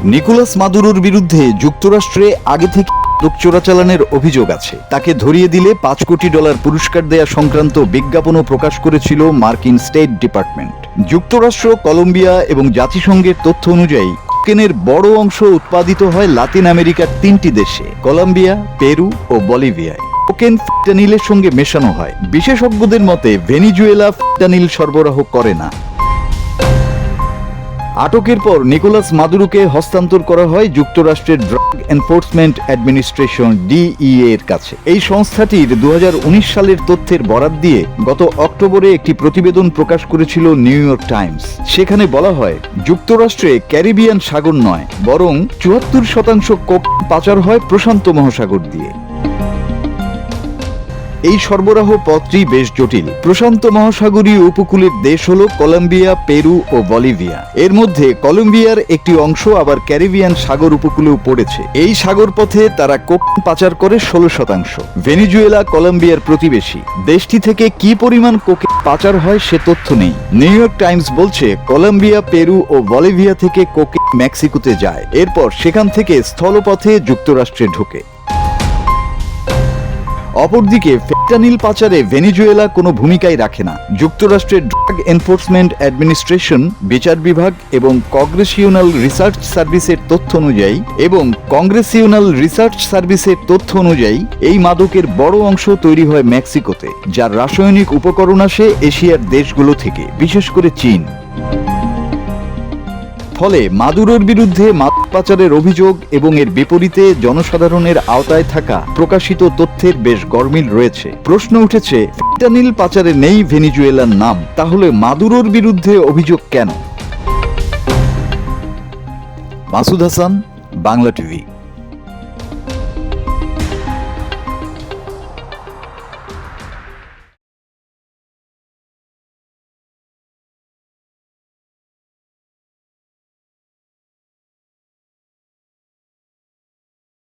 Nicolas মাদুরোর বিরুদ্ধে যুক্তরাষ্ট্রে আগে থেকে মাদক চোরাচালানের অভিযোগ আছে। তাকে ধরিয়ে দিলে $5 কোটি পুরস্কার দেয়া সংক্রান্ত বিজ্ঞাপনও প্রকাশ করেছিল মার্কিন স্টেট ডিপার্টমেন্ট। যুক্তরাষ্ট্র, কলম্বিয়া এবং জাতিসংঘের তথ্য অনুযায়ী কোকেনের বড় অংশ উৎপাদিত হয় লাতিন আমেরিকার 3টি দেশে, কলম্বিয়া, পেরু ও বলিভিয়ায়। কোকেন ফেন্টানিলের সঙ্গে মেশানো হয়। বিশেষজ্ঞদের মতে ভেনিজুয়েলা ফেন্টানিল সরবরাহ করে না। আটকের পর নিকোলাস মাদুরোকে হস্তান্তর করা হয় যুক্তরাষ্ট্রের ড্রাগ এনফোর্সমেন্ট অ্যাডমিনিস্ট্রেশন DEA এর কাছে। এই সংস্থাটির 2019 সালের তথ্যের বরাত দিয়ে গত অক্টোবরে একটি প্রতিবেদন প্রকাশ করেছিল নিউ ইয়র্ক টাইমস। সেখানে বলা হয়, যুক্তরাষ্ট্রে ক্যারিবিয়ান সাগর নয়, বরং 74% কোক পাচার হয় প্রশান্ত মহাসাগর দিয়ে। এই সরবরাহ পথটি বেশ জটিল। প্রশান্ত মহাসাগরীয় উপকূলের দেশ হল কলম্বিয়া, পেরু ও বলিভিয়া। এর মধ্যে কলম্বিয়ার একটি অংশ আবার ক্যারিবিয়ান সাগর উপকূলেও পড়েছে। এই সাগর পথে তারা কোকেন পাচার করে 16%। ভেনিজুয়েলা কলম্বিয়ার প্রতিবেশী। দেশটি থেকে কি পরিমাণ কোকেন পাচার হয় সে তথ্য নেই। নিউ ইয়র্ক টাইমস বলছে, কলম্বিয়া, পেরু ও বলিভিয়া থেকে কোকেন মেক্সিকোতে যায়, এরপর সেখান থেকে স্থলপথে যুক্তরাষ্ট্রে ঢোকে। অপরদিকে ফেন্টানিল পাচারে ভেনিজুয়েলা কোনো ভূমিকাই রাখে না। যুক্তরাষ্ট্রের ড্রাগ এনফোর্সমেন্ট অ্যাডমিনিস্ট্রেশন, বিচার বিভাগ এবং কংগ্রেসিওনাল রিসার্চ সার্ভিসের তথ্য অনুযায়ী এই মাদকের বড় অংশ তৈরি হয় মেক্সিকোতে, যার রাসায়নিক উপকরণ আসে এশিয়ার দেশগুলো থেকে, বিশেষ করে চীন। ফলে মাদুরোর বিরুদ্ধে মাদক পাচারের অভিযোগ এবং এর বিপরীতে জনসাধারণের আওতায় থাকা প্রকাশিত তথ্যের বেশ গরমিল রয়েছে। প্রশ্ন উঠেছে, ফেন্টানিল পাচারে নেই ভেনিজুয়েলার নাম, তাহলে মাদুরোর বিরুদ্ধে অভিযোগ কেন? মাসুদ হাসান, বাংলা টিভি।